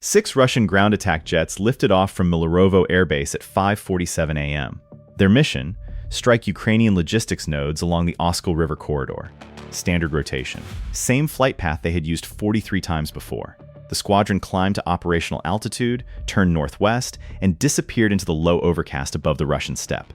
6 Russian ground attack jets lifted off from Millerovo airbase at 5:47 a.m. Their mission? Strike Ukrainian logistics nodes along the Oskil River corridor. Standard rotation. Same flight path they had used 43 times before. The squadron climbed to operational altitude, turned northwest, and disappeared into the low overcast above the Russian steppe.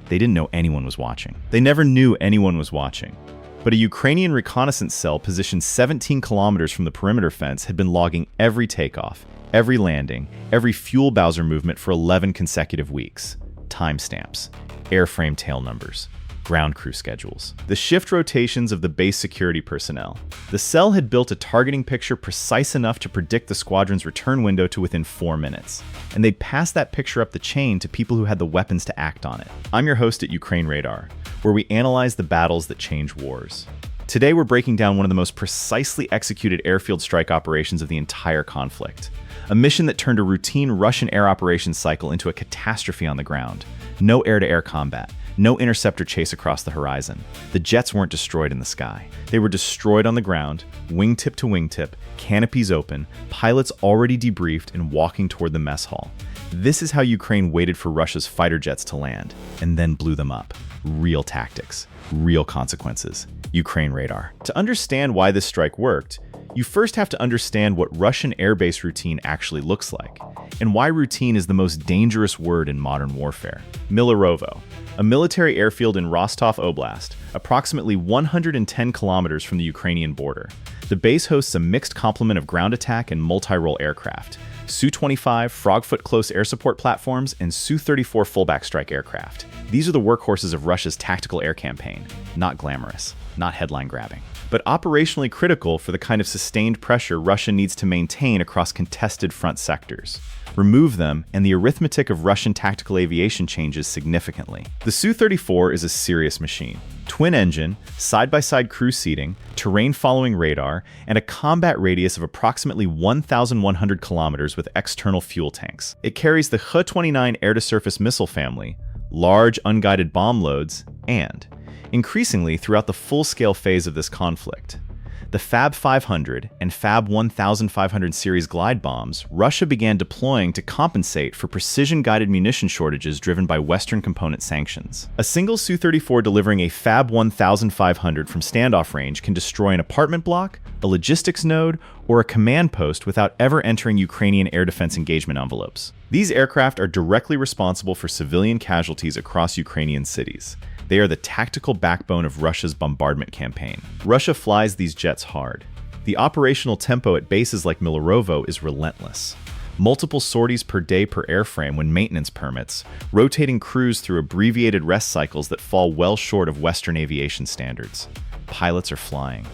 They didn't know anyone was watching. They never knew anyone was watching. But a Ukrainian reconnaissance cell positioned 17 kilometers from the perimeter fence had been logging every takeoff, every landing, every fuel bowser movement for 11 consecutive weeks. Timestamps, airframe tail numbers, ground crew schedules, the shift rotations of the base security personnel. The cell had built a targeting picture precise enough to predict the squadron's return window to within 4 minutes, and they'd pass that picture up the chain to people who had the weapons to act on it. I'm your host at UkraineRadar, where we analyze the battles that change wars. Today we're breaking down one of the most precisely executed airfield strike operations of the entire conflict. A mission that turned a routine Russian air operations cycle into a catastrophe on the ground. No air-to-air combat. No interceptor chase across the horizon. The jets weren't destroyed in the sky. They were destroyed on the ground, wingtip to wingtip, canopies open, pilots already debriefed and walking toward the mess hall. This is how Ukraine waited for Russia's fighter jets to land, and then blew them up. Real tactics, real consequences. UkraineRadar. To understand why this strike worked, you first have to understand what Russian airbase routine actually looks like, and why routine is the most dangerous word in modern warfare. Millerovo, a military airfield in Rostov Oblast, approximately 110 kilometers from the Ukrainian border. The base hosts a mixed complement of ground attack and multi-role aircraft, Su-25 Frogfoot close air support platforms, and Su-34 Fullback strike aircraft. These are the workhorses of Russia's tactical air campaign. Not glamorous, not headline-grabbing, but operationally critical for the kind of sustained pressure Russia needs to maintain across contested front sectors. Remove them, and the arithmetic of Russian tactical aviation changes significantly. The Su-34 is a serious machine. Twin-engine, side-by-side crew seating, terrain-following radar, and a combat radius of approximately 1,100 kilometers with external fuel tanks. It carries the He-29 air-to-surface missile family, large unguided bomb loads, and, increasingly throughout the full-scale phase of this conflict, the Fab 500 and Fab 1500 series glide bombs Russia began deploying to compensate for precision-guided munition shortages driven by Western component sanctions. A single Su-34 delivering a Fab 1500 from standoff range can destroy an apartment block, a logistics node, or a command post without ever entering Ukrainian air defense engagement envelopes. These aircraft are directly responsible for civilian casualties across Ukrainian cities. They are the tactical backbone of Russia's bombardment campaign. Russia flies these jets hard. The operational tempo at bases like Millerovo is relentless. Multiple sorties per day per airframe when maintenance permits, rotating crews through abbreviated rest cycles that fall well short of Western aviation standards. Pilots are flying.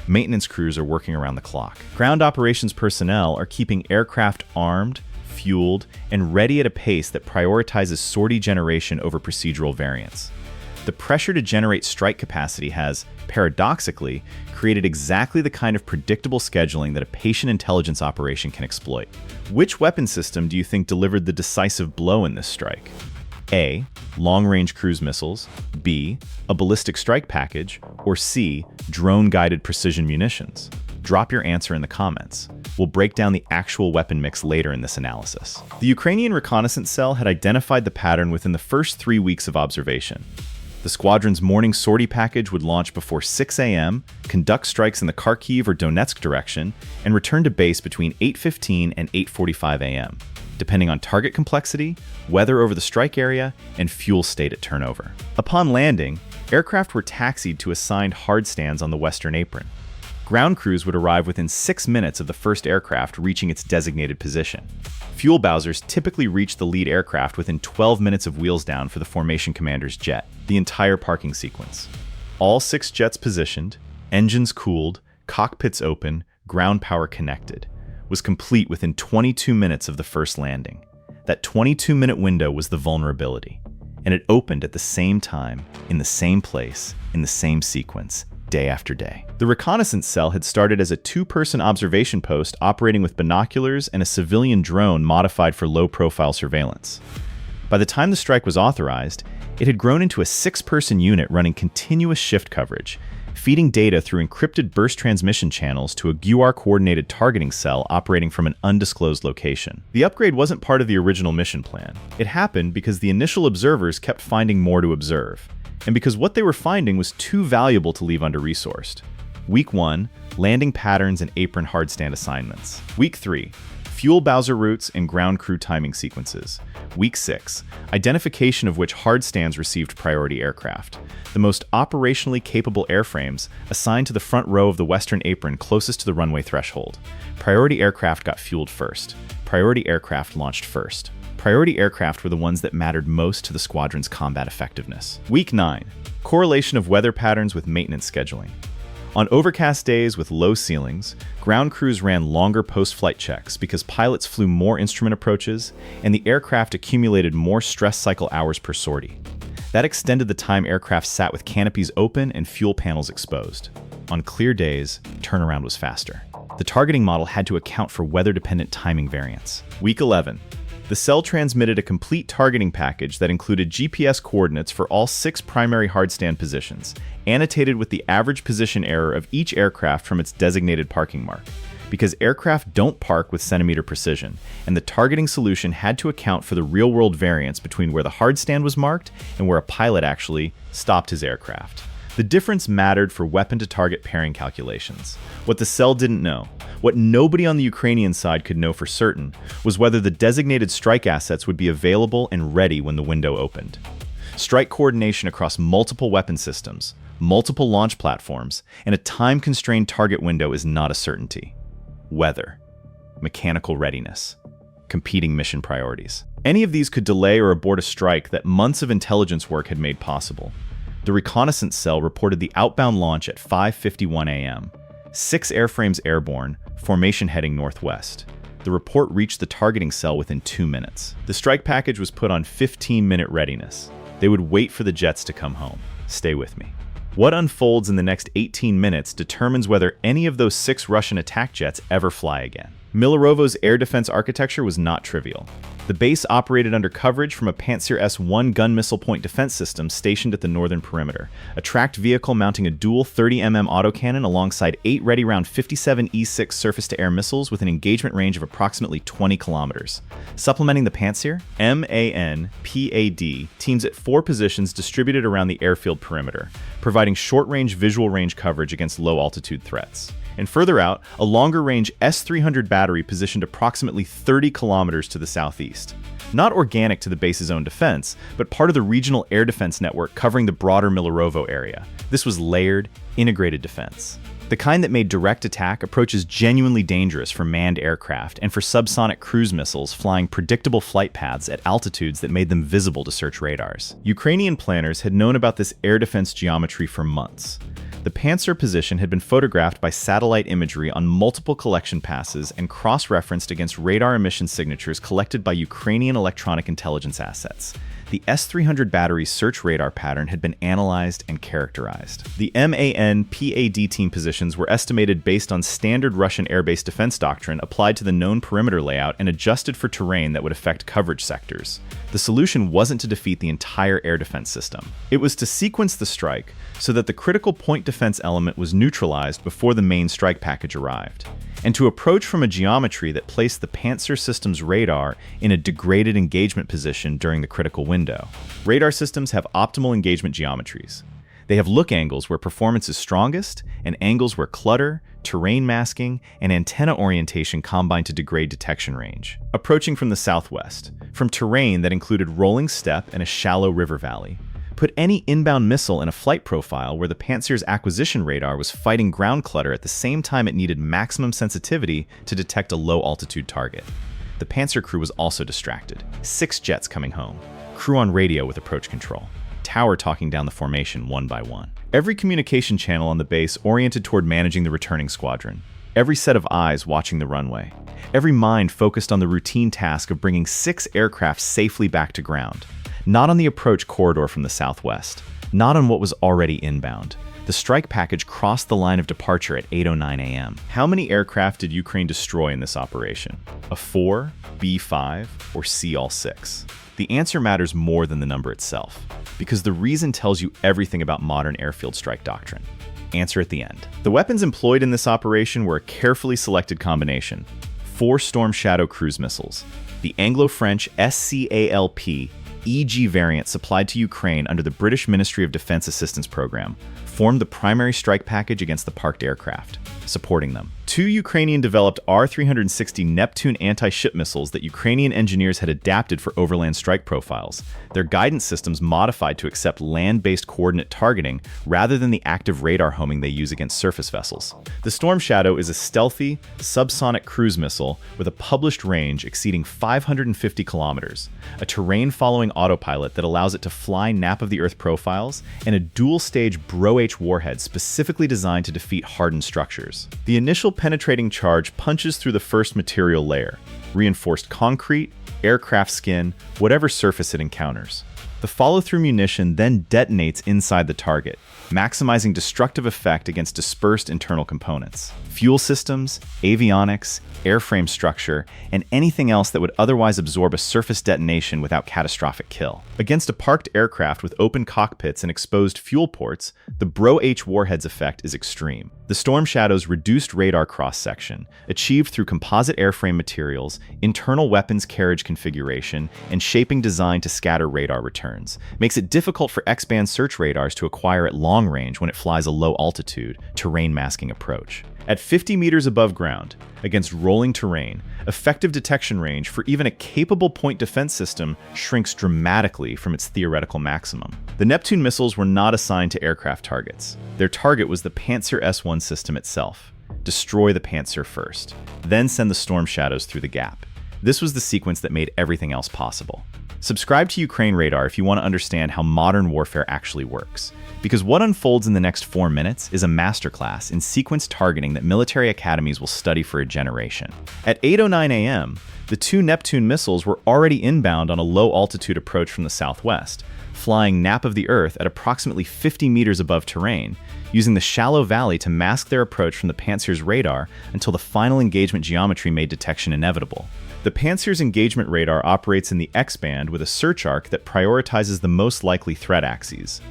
Maintenance crews are working around the clock. Ground operations personnel are keeping aircraft armed, fueled, and ready at a pace that prioritizes sortie generation over procedural variance. The pressure to generate strike capacity has, paradoxically, created exactly the kind of predictable scheduling that a patient intelligence operation can exploit. Which weapon system do you think delivered the decisive blow in this strike? A. Long-range cruise missiles, B. A ballistic strike package, or C. Drone-guided precision munitions? Drop your answer in the comments. We'll break down the actual weapon mix later in this analysis. The Ukrainian reconnaissance cell had identified the pattern within the first 3 weeks of observation. The squadron's morning sortie package would launch before 6 a.m., conduct strikes in the Kharkiv or Donetsk direction, and return to base between 8:15 and 8:45 a.m., depending on target complexity, weather over the strike area, and fuel state at turnover. Upon landing, aircraft were taxied to assigned hard stands on the western apron. Ground crews would arrive within 6 minutes of the first aircraft reaching its designated position. Fuel bowsers typically reach the lead aircraft within 12 minutes of wheels down for the formation commander's jet. The entire parking sequence. All 6 jets positioned, engines cooled, cockpits open, ground power connected, was complete within 22 minutes of the first landing. That 22-minute window was the vulnerability, and it opened at the same time, in the same place, in the same sequence, day after day. The reconnaissance cell had started as a 2-person observation post operating with binoculars and a civilian drone modified for low-profile surveillance. By the time the strike was authorized, it had grown into a 6-person unit running continuous shift coverage, feeding data through encrypted burst transmission channels to a GUR-coordinated targeting cell operating from an undisclosed location. The upgrade wasn't part of the original mission plan. It happened because the initial observers kept finding more to observe, and because what they were finding was too valuable to leave under-resourced. Week 1, landing patterns and apron hardstand assignments. Week 3, fuel Bowser routes and ground crew timing sequences. Week 6, identification of which hardstands received priority aircraft. The most operationally capable airframes assigned to the front row of the western apron closest to the runway threshold. Priority aircraft got fueled first. Priority aircraft launched first. Priority aircraft were the ones that mattered most to the squadron's combat effectiveness. Week 9, correlation of weather patterns with maintenance scheduling. On overcast days with low ceilings, ground crews ran longer post-flight checks because pilots flew more instrument approaches and the aircraft accumulated more stress cycle hours per sortie. That extended the time aircraft sat with canopies open and fuel panels exposed. On clear days, turnaround was faster. The targeting model had to account for weather-dependent timing variance. Week 11. The cell transmitted a complete targeting package that included GPS coordinates for all 6 primary hardstand positions, annotated with the average position error of each aircraft from its designated parking mark, because aircraft don't park with centimeter precision, and the targeting solution had to account for the real-world variance between where the hardstand was marked and where a pilot actually stopped his aircraft. The difference mattered for weapon-to-target pairing calculations. What the cell didn't know, what nobody on the Ukrainian side could know for certain, was whether the designated strike assets would be available and ready when the window opened. Strike coordination across multiple weapon systems, multiple launch platforms, and a time-constrained target window is not a certainty. Weather, mechanical readiness, competing mission priorities. Any of these could delay or abort a strike that months of intelligence work had made possible. The reconnaissance cell reported the outbound launch at 5:51 a.m. 6 airframes airborne, formation heading northwest. The report reached the targeting cell within 2 minutes. The strike package was put on 15-minute readiness. They would wait for the jets to come home. Stay with me. What unfolds in the next 18 minutes determines whether any of those 6 Russian attack jets ever fly again. Millerovo's air defense architecture was not trivial. The base operated under coverage from a Pantsir S-1 gun missile point defense system stationed at the northern perimeter, a tracked vehicle mounting a dual 30mm autocannon alongside 8 ready-round 57 E-6 surface-to-air missiles with an engagement range of approximately 20 kilometers. Supplementing the Pantsir, MAN-PAD teams at 4 positions distributed around the airfield perimeter, providing short-range visual range coverage against low-altitude threats. And further out, a longer-range S-300 battery positioned approximately 30 kilometers to the southeast. Not organic to the base's own defense, but part of the regional air defense network covering the broader Millerovo area. This was layered, integrated defense. The kind that made direct attack approaches genuinely dangerous for manned aircraft and for subsonic cruise missiles flying predictable flight paths at altitudes that made them visible to search radars. Ukrainian planners had known about this air defense geometry for months. The Pantsir position had been photographed by satellite imagery on multiple collection passes and cross-referenced against radar emission signatures collected by Ukrainian electronic intelligence assets. The S-300 battery's search radar pattern had been analyzed and characterized. The MAN-PAD team positions were estimated based on standard Russian air-based defense doctrine applied to the known perimeter layout and adjusted for terrain that would affect coverage sectors. The solution wasn't to defeat the entire air defense system. It was to sequence the strike so that the critical point defense element was neutralized before the main strike package arrived, and to approach from a geometry that placed the Pantsir system's radar in a degraded engagement position during the critical window. Radar systems have optimal engagement geometries. They have look angles where performance is strongest, and angles where clutter, terrain masking, and antenna orientation combine to degrade detection range. Approaching from the southwest, from terrain that included rolling steppe and a shallow river valley, put any inbound missile in a flight profile where the Pantsir's acquisition radar was fighting ground clutter at the same time it needed maximum sensitivity to detect a low-altitude target. The Pantsir crew was also distracted. 6 jets coming home, crew on radio with approach control, tower talking down the formation one by one. Every communication channel on the base oriented toward managing the returning squadron. Every set of eyes watching the runway. Every mind focused on the routine task of bringing 6 aircraft safely back to ground. Not on the approach corridor from the southwest. Not on what was already inbound. The strike package crossed the line of departure at 8:09 a.m. How many aircraft did Ukraine destroy in this operation? A 4, B5, or C all 6? The answer matters more than the number itself, because the reason tells you everything about modern airfield strike doctrine. Answer at the end. The weapons employed in this operation were a carefully selected combination. 4 Storm Shadow cruise missiles, the Anglo-French SCALP EG variant supplied to Ukraine under the British Ministry of Defense Assistance Program, formed the primary strike package against the parked aircraft, supporting them. 2 Ukrainian-developed R-360 Neptune anti-ship missiles that Ukrainian engineers had adapted for overland strike profiles, their guidance systems modified to accept land-based coordinate targeting rather than the active radar homing they use against surface vessels. The Storm Shadow is a stealthy, subsonic cruise missile with a published range exceeding 550 kilometers, a terrain-following autopilot that allows it to fly nap-of-the-earth profiles, and a dual-stage Bro-H warhead specifically designed to defeat hardened structures. The initial penetrating charge punches through the first material layer, reinforced concrete, aircraft skin, whatever surface it encounters. The follow-through munition then detonates inside the target, maximizing destructive effect against dispersed internal components. Fuel systems, avionics, airframe structure, and anything else that would otherwise absorb a surface detonation without catastrophic kill. Against a parked aircraft with open cockpits and exposed fuel ports, the Bro-H warhead's effect is extreme. The Storm Shadow's reduced radar cross-section, achieved through composite airframe materials, internal weapons carriage configuration, and shaping designed to scatter radar returns, makes it difficult for X-band search radars to acquire at long range when it flies a low-altitude, terrain-masking approach. At 50 meters above ground, against rolling terrain, effective detection range for even a capable point defense system shrinks dramatically from its theoretical maximum. The Neptune missiles were not assigned to aircraft targets. Their target was the Pantsir S-1 system itself. Destroy the Pantsir first, then send the Storm Shadows through the gap. This was the sequence that made everything else possible. Subscribe to UkraineRadar if you want to understand how modern warfare actually works, because what unfolds in the next 4 minutes is a masterclass in sequence targeting that military academies will study for a generation. At 8:09 a.m., the 2 Neptune missiles were already inbound on a low-altitude approach from the southwest, flying nap of the Earth at approximately 50 meters above terrain, using the shallow valley to mask their approach from the Pantsir's radar until the final engagement geometry made detection inevitable. The Pantsir's engagement radar operates in the X-band with a search arc that prioritizes the most likely threat axes.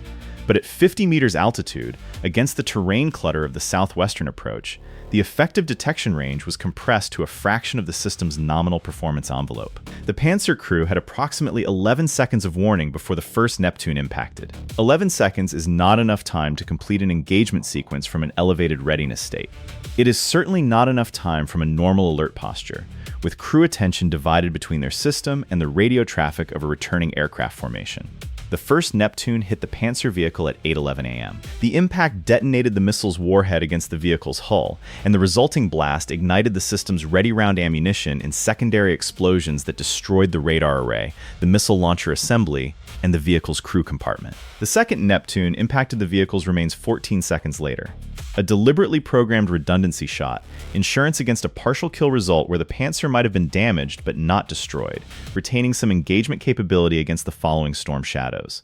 But at 50 meters altitude, against the terrain clutter of the southwestern approach, the effective detection range was compressed to a fraction of the system's nominal performance envelope. The Pantsir crew had approximately 11 seconds of warning before the first Neptune impacted. 11 seconds is not enough time to complete an engagement sequence from an elevated readiness state. It is certainly not enough time from a normal alert posture, with crew attention divided between their system and the radio traffic of a returning aircraft formation. The first Neptune hit the Pantsir vehicle at 8:11 a.m. The impact detonated the missile's warhead against the vehicle's hull, and the resulting blast ignited the system's ready-round ammunition in secondary explosions that destroyed the radar array, the missile launcher assembly, and the vehicle's crew compartment. The second Neptune impacted the vehicle's remains 14 seconds later. A deliberately programmed redundancy shot, insurance against a partial kill result where the Pantsir might have been damaged but not destroyed, retaining some engagement capability against the following Storm Shadows.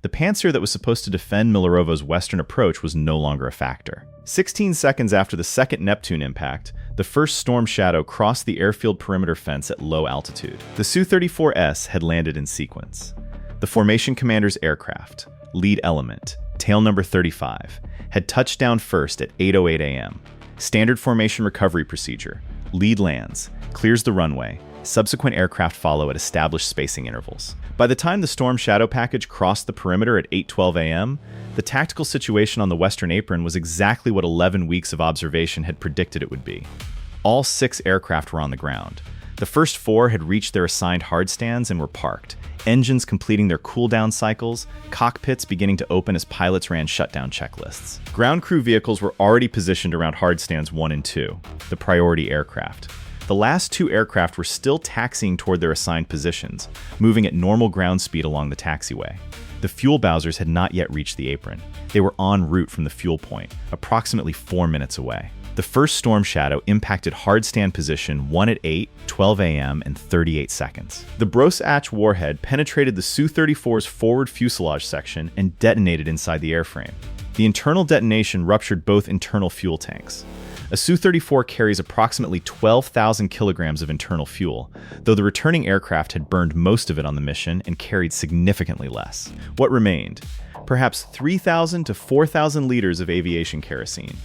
The Pantsir that was supposed to defend Millerovo's western approach was no longer a factor. 16 seconds after the second Neptune impact, the first Storm Shadow crossed the airfield perimeter fence at low altitude. The Su-34S had landed in sequence. The formation commander's aircraft, lead element, tail number 35, had touched down first at 8:08 a.m. Standard formation recovery procedure. Lead lands, clears the runway. Subsequent aircraft follow at established spacing intervals. By the time the Storm Shadow package crossed the perimeter at 8:12 a.m., the tactical situation on the western apron was exactly what 11 weeks of observation had predicted it would be. All 6 aircraft were on the ground. The first 4 had reached their assigned hard stands and were parked, engines completing their cool-down cycles, cockpits beginning to open as pilots ran shutdown checklists. Ground crew vehicles were already positioned around hard stands 1 and 2, the priority aircraft. The last 2 aircraft were still taxiing toward their assigned positions, moving at normal ground speed along the taxiway. The fuel bowsers had not yet reached the apron. They were en route from the fuel point, approximately 4 minutes away. The first Storm Shadow impacted hard stand position 1 at 8:12 a.m. and 38 seconds. The Bro-H warhead penetrated the Su-34's forward fuselage section and detonated inside the airframe. The internal detonation ruptured both internal fuel tanks. A Su-34 carries approximately 12,000 kilograms of internal fuel, though the returning aircraft had burned most of it on the mission and carried significantly less. What remained? perhaps 3,000 to 4,000 liters of aviation kerosene.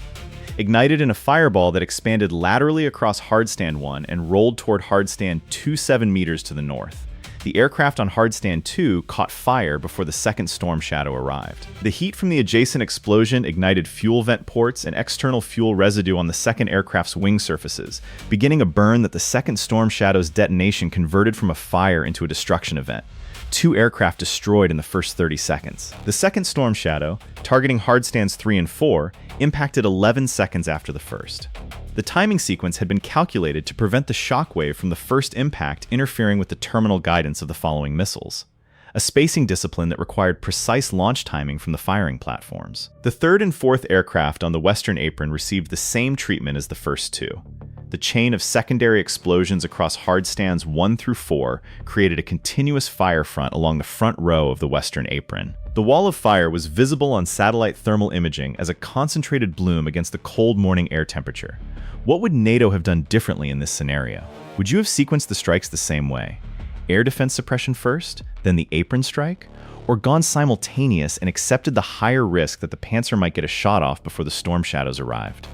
Ignited in a fireball that expanded laterally across Hardstand 1 and rolled toward Hardstand 27 meters to the north. The aircraft on Hardstand 2 caught fire before the second storm shadow arrived. The heat from the adjacent explosion ignited fuel vent ports and external fuel residue on the second aircraft's wing surfaces, beginning a burn that the second storm shadow's detonation converted from a fire into a destruction event. 2 aircraft destroyed in the first 30 seconds. The second storm shadow, targeting Hardstands 3 and 4, impacted 11 seconds after the first. The timing sequence had been calculated to prevent the shockwave from the first impact interfering with the terminal guidance of the following missiles, a spacing discipline that required precise launch timing from the firing platforms. The third and fourth aircraft on the western apron received the same treatment as the first 2. The chain of secondary explosions across Hardstands 1 through 4 created a continuous fire front along the front row of the western apron. The wall of fire was visible on satellite thermal imaging as a concentrated bloom against the cold morning air temperature. What would NATO have done differently in this scenario? Would you have sequenced the strikes the same way? Air defense suppression first, then the apron strike? Or gone simultaneous and accepted the higher risk that the Pantsir might get a shot off before the storm shadows arrived?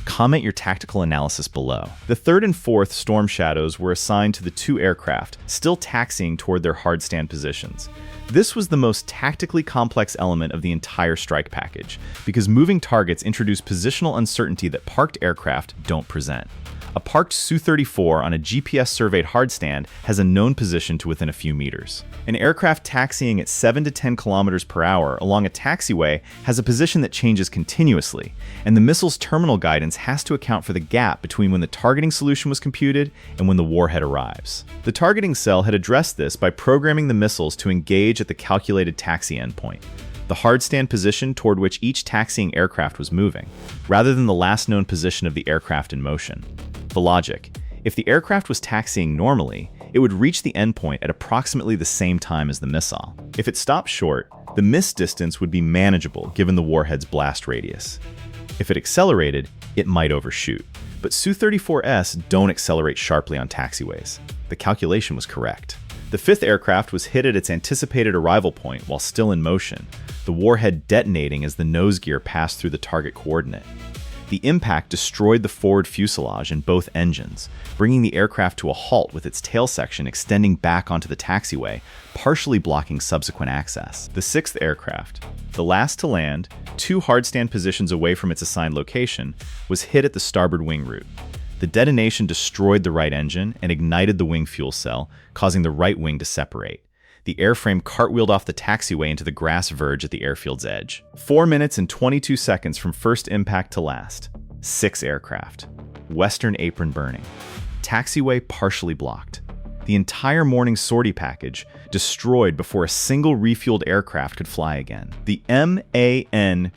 Comment your tactical analysis below. The third and fourth storm shadows were assigned to the 2 aircraft, still taxiing toward their hardstand positions. This was the most tactically complex element of the entire strike package, because moving targets introduce positional uncertainty that parked aircraft don't present. A parked Su-34 on a GPS-surveyed hardstand has a known position to within a few meters. An aircraft taxiing at 7 to 10 kilometers per hour along a taxiway has a position that changes continuously, and the missile's terminal guidance has to account for the gap between when the targeting solution was computed and when the warhead arrives. The targeting cell had addressed this by programming the missiles to engage at the calculated taxi endpoint, the hardstand position toward which each taxiing aircraft was moving, rather than the last known position of the aircraft in motion. The logic: if the aircraft was taxiing normally, it would reach the endpoint at approximately the same time as the missile. If it stopped short, the missed distance would be manageable given the warhead's blast radius. If it accelerated, it might overshoot. But Su-34s don't accelerate sharply on taxiways. The calculation was correct. The fifth aircraft was hit at its anticipated arrival point while still in motion, the warhead detonating as the nose gear passed through the target coordinate. The impact destroyed the forward fuselage and both engines, bringing the aircraft to a halt with its tail section extending back onto the taxiway, partially blocking subsequent access. The sixth aircraft, the last to land, 2 hardstand positions away from its assigned location, was hit at the starboard wing root. The detonation destroyed the right engine and ignited the wing fuel cell, causing the right wing to separate. The airframe cartwheeled off the taxiway into the grass verge at the airfield's edge. 4 minutes and 22 seconds from first impact to last. 6 aircraft. Western apron burning. Taxiway partially blocked. The entire morning sortie package destroyed before a single refueled aircraft could fly again. The MANPAD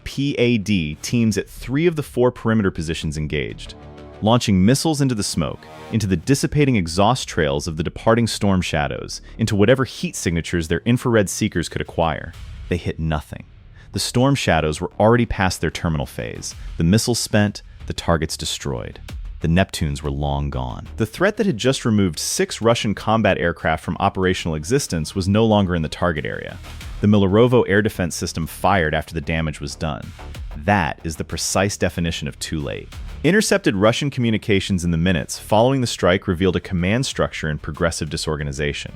teams at 3 of the 4 perimeter positions engaged, launching missiles into the smoke, into the dissipating exhaust trails of the departing storm shadows, into whatever heat signatures their infrared seekers could acquire. They hit nothing. The storm shadows were already past their terminal phase, the missiles spent, the targets destroyed. The Neptunes were long gone. The threat that had just removed 6 Russian combat aircraft from operational existence was no longer in the target area. The Millerovo air defense system fired after the damage was done. That is the precise definition of too late. Intercepted Russian communications in the minutes following the strike revealed a command structure in progressive disorganization.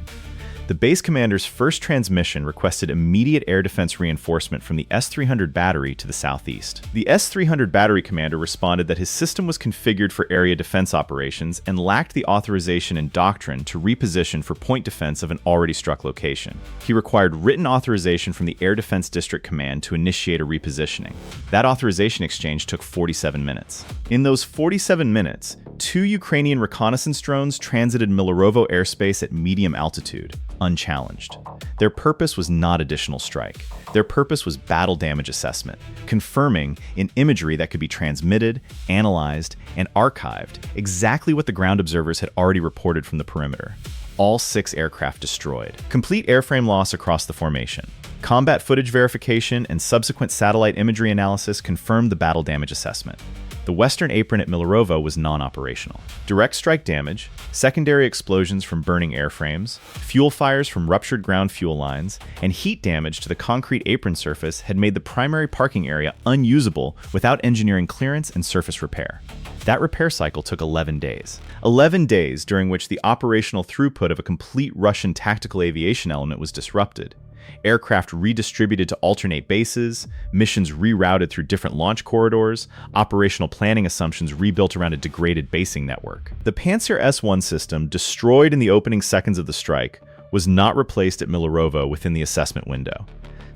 The base commander's first transmission requested immediate air defense reinforcement from the S-300 battery to the southeast. The S-300 battery commander responded that his system was configured for area defense operations and lacked the authorization and doctrine to reposition for point defense of an already struck location. He required written authorization from the Air Defense District Command to initiate a repositioning. That authorization exchange took 47 minutes. In those 47 minutes, 2 Ukrainian reconnaissance drones transited Millerovo airspace at medium altitude, unchallenged. Their purpose was not additional strike. Their purpose was battle damage assessment, confirming in imagery that could be transmitted, analyzed, and archived exactly what the ground observers had already reported from the perimeter. All 6 aircraft destroyed. Complete airframe loss across the formation. Combat footage verification and subsequent satellite imagery analysis confirmed the battle damage assessment. The western apron at Millerovo was non-operational. Direct strike damage, secondary explosions from burning airframes, fuel fires from ruptured ground fuel lines, and heat damage to the concrete apron surface had made the primary parking area unusable without engineering clearance and surface repair. That repair cycle took 11 days. 11 days during which the operational throughput of a complete Russian tactical aviation element was disrupted. Aircraft redistributed to alternate bases, missions rerouted through different launch corridors, operational planning assumptions rebuilt around a degraded basing network. The Pantsir S-1 system, destroyed in the opening seconds of the strike, was not replaced at Millerovo within the assessment window.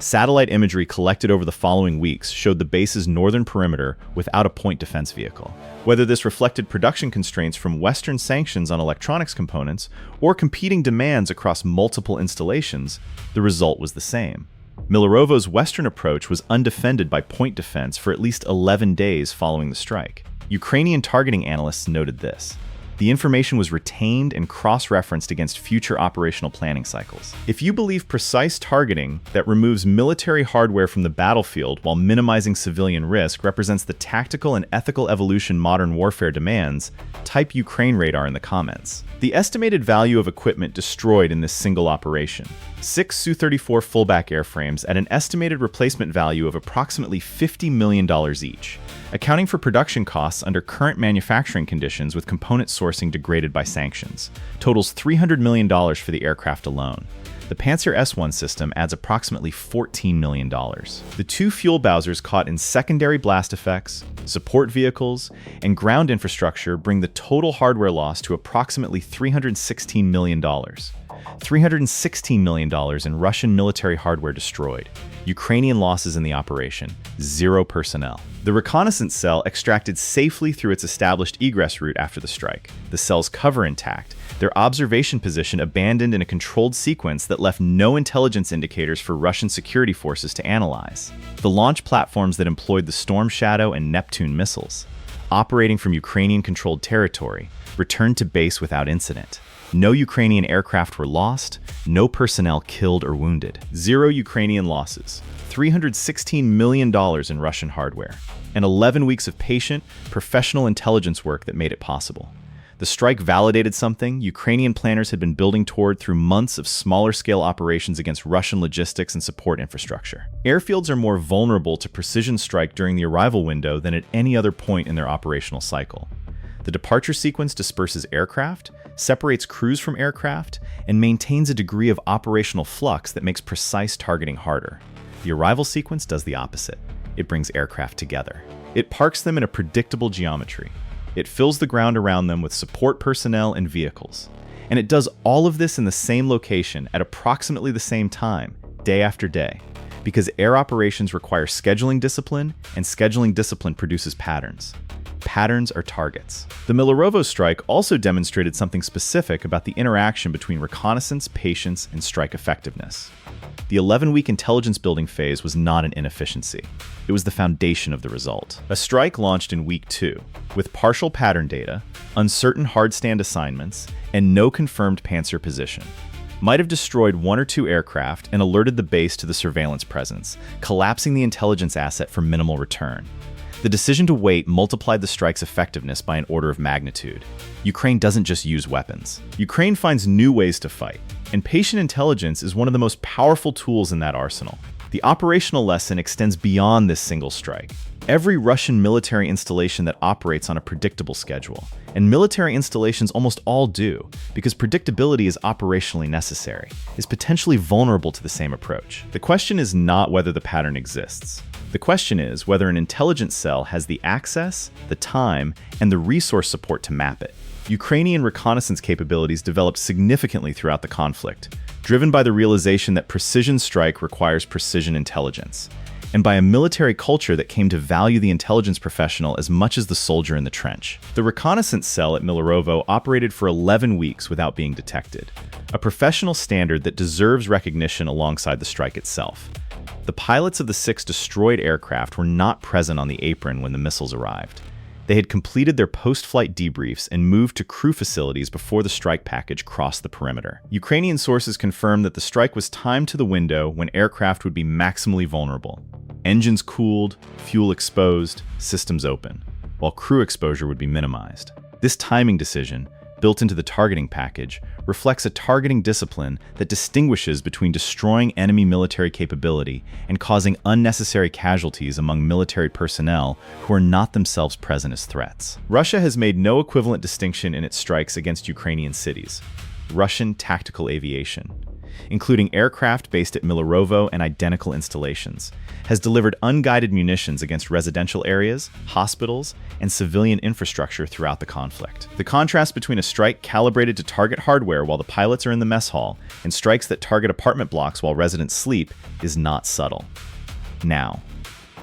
Satellite imagery collected over the following weeks showed the base's northern perimeter without a point defense vehicle. Whether this reflected production constraints from Western sanctions on electronics components or competing demands across multiple installations, the result was the same. Millerovo's western approach was undefended by point defense for at least 11 days following the strike. Ukrainian targeting analysts noted this. The information was retained and cross-referenced against future operational planning cycles. If you believe precise targeting that removes military hardware from the battlefield while minimizing civilian risk represents the tactical and ethical evolution modern warfare demands, type UkraineRadar in the comments. The estimated value of equipment destroyed in this single operation: 6 Su-34 Fullback airframes at an estimated replacement value of approximately $50 million each. Accounting for production costs under current manufacturing conditions with component sourcing degraded by sanctions, totals $300 million for the aircraft alone. The Pantsir S-1 system adds approximately $14 million. The two fuel bowsers caught in secondary blast effects, support vehicles, and ground infrastructure bring the total hardware loss to approximately $316 million. $316 million in Russian military hardware destroyed. Ukrainian losses in the operation: 0 personnel. The reconnaissance cell extracted safely through its established egress route after the strike. The cell's cover intact, their observation position abandoned in a controlled sequence that left no intelligence indicators for Russian security forces to analyze. The launch platforms that employed the Storm Shadow and Neptune missiles, operating from Ukrainian-controlled territory, returned to base without incident. No Ukrainian aircraft were lost, no personnel killed or wounded. 0 Ukrainian losses, $316 million in Russian hardware, and 11 weeks of patient, professional intelligence work that made it possible. The strike validated something Ukrainian planners had been building toward through months of smaller-scale operations against Russian logistics and support infrastructure. Airfields are more vulnerable to precision strike during the arrival window than at any other point in their operational cycle. The departure sequence disperses aircraft, separates crews from aircraft, and maintains a degree of operational flux that makes precise targeting harder. The arrival sequence does the opposite. It brings aircraft together. It parks them in a predictable geometry. It fills the ground around them with support personnel and vehicles. And it does all of this in the same location at approximately the same time, day after day, because air operations require scheduling discipline, and scheduling discipline produces patterns. Patterns are targets. The Millerovo strike also demonstrated something specific about the interaction between reconnaissance, patience, and strike effectiveness. The 11-week intelligence building phase was not an inefficiency. It was the foundation of the result. A strike launched in week 2, with partial pattern data, uncertain hardstand assignments, and no confirmed Pantsir position. Might have destroyed 1 or 2 aircraft and alerted the base to the surveillance presence, collapsing the intelligence asset for minimal return. The decision to wait multiplied the strike's effectiveness by an order of magnitude. Ukraine doesn't just use weapons. Ukraine finds new ways to fight, and patient intelligence is one of the most powerful tools in that arsenal. The operational lesson extends beyond this single strike. Every Russian military installation that operates on a predictable schedule, and military installations almost all do, because predictability is operationally necessary, is potentially vulnerable to the same approach. The question is not whether the pattern exists. The question is whether an intelligence cell has the access, the time, and the resource support to map it. Ukrainian reconnaissance capabilities developed significantly throughout the conflict, driven by the realization that precision strike requires precision intelligence, and by a military culture that came to value the intelligence professional as much as the soldier in the trench. The reconnaissance cell at Millerovo operated for 11 weeks without being detected, a professional standard that deserves recognition alongside the strike itself. The pilots of the 6 destroyed aircraft were not present on the apron when the missiles arrived. They had completed their post-flight debriefs and moved to crew facilities before the strike package crossed the perimeter. Ukrainian sources confirmed that the strike was timed to the window when aircraft would be maximally vulnerable. Engines cooled, fuel exposed, systems open. while crew exposure would be minimized. This timing decision, built into the targeting package, reflects a targeting discipline that distinguishes between destroying enemy military capability and causing unnecessary casualties among military personnel who are not themselves present as threats. Russia has made no equivalent distinction in its strikes against Ukrainian cities. Russian tactical aviation, including aircraft based at Millerovo and identical installations, has delivered unguided munitions against residential areas, hospitals, and civilian infrastructure throughout the conflict. The contrast between a strike calibrated to target hardware while the pilots are in the mess hall and strikes that target apartment blocks while residents sleep is not subtle. Now,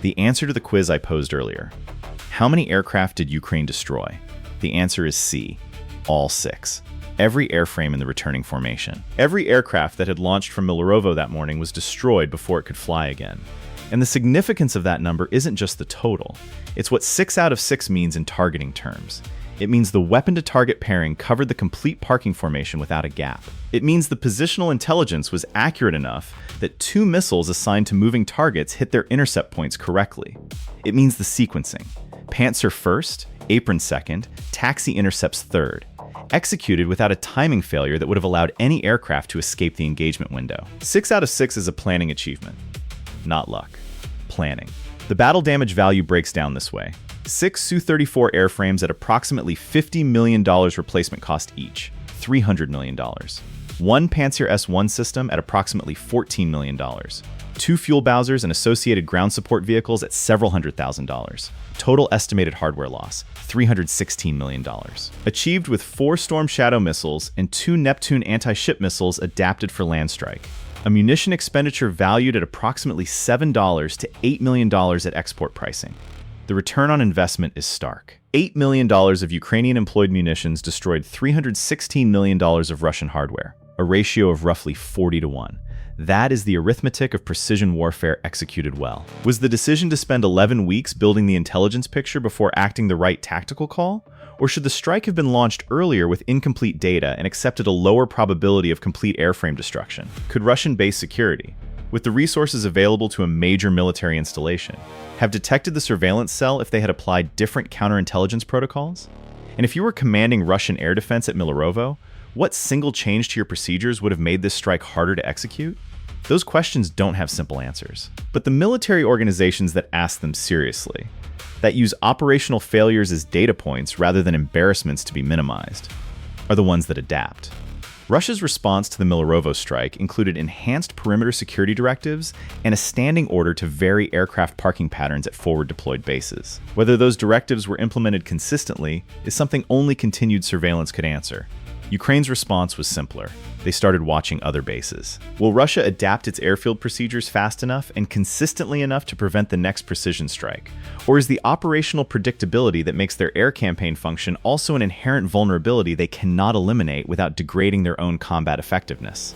the answer to the quiz I posed earlier. How many aircraft did Ukraine destroy? The answer is C, all 6. Every airframe in the returning formation. Every aircraft that had launched from Millerovo that morning was destroyed before it could fly again. And the significance of that number isn't just the total. It's what 6 out of 6 means in targeting terms. It means the weapon-to-target pairing covered the complete parking formation without a gap. It means the positional intelligence was accurate enough that 2 missiles assigned to moving targets hit their intercept points correctly. It means the sequencing. Pantsir first, apron second, taxi intercepts third. Executed without a timing failure that would have allowed any aircraft to escape the engagement window. 6 out of 6 is a planning achievement. Not luck. Planning. The battle damage value breaks down this way. 6 Su-34 airframes at approximately $50 million replacement cost each, $300 million. 1 Pantsir S-1 system at approximately $14 million. 2 fuel bowsers and associated ground support vehicles at several $100,000. Total estimated hardware loss, $316 million. Achieved with 4 Storm Shadow missiles and 2 Neptune anti-ship missiles adapted for land strike. A munition expenditure valued at approximately $7 to $8 million at export pricing. The return on investment is stark. $8 million of Ukrainian employed munitions destroyed $316 million of Russian hardware, a ratio of roughly 40-1. That is the arithmetic of precision warfare executed well. Was the decision to spend 11 weeks building the intelligence picture before acting the right tactical call? Or should the strike have been launched earlier with incomplete data and accepted a lower probability of complete airframe destruction? Could Russian base security, with the resources available to a major military installation, have detected the surveillance cell if they had applied different counterintelligence protocols? And if you were commanding Russian air defense at Millerovo, what single change to your procedures would have made this strike harder to execute? Those questions don't have simple answers. But the military organizations that ask them seriously, that use operational failures as data points rather than embarrassments to be minimized, are the ones that adapt. Russia's response to the Millerovo strike included enhanced perimeter security directives and a standing order to vary aircraft parking patterns at forward-deployed bases. Whether those directives were implemented consistently is something only continued surveillance could answer. Ukraine's response was simpler. They started watching other bases. Will Russia adapt its airfield procedures fast enough and consistently enough to prevent the next precision strike? Or is the operational predictability that makes their air campaign function also an inherent vulnerability they cannot eliminate without degrading their own combat effectiveness?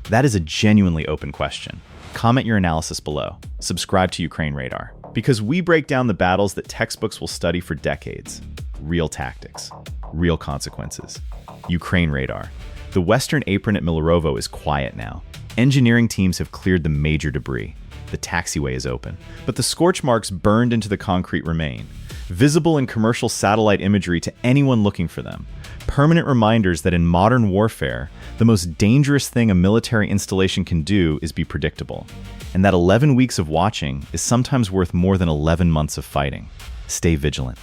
That is a genuinely open question. Comment your analysis below. Subscribe to UkraineRadar, because we break down the battles that textbooks will study for decades. Real tactics, real consequences. UkraineRadar. The western apron at Millerovo is quiet now. Engineering teams have cleared the major debris. The taxiway is open, but the scorch marks burned into the concrete remain, visible in commercial satellite imagery to anyone looking for them. Permanent reminders that in modern warfare, the most dangerous thing a military installation can do is be predictable, and that 11 weeks of watching is sometimes worth more than 11 months of fighting. Stay vigilant.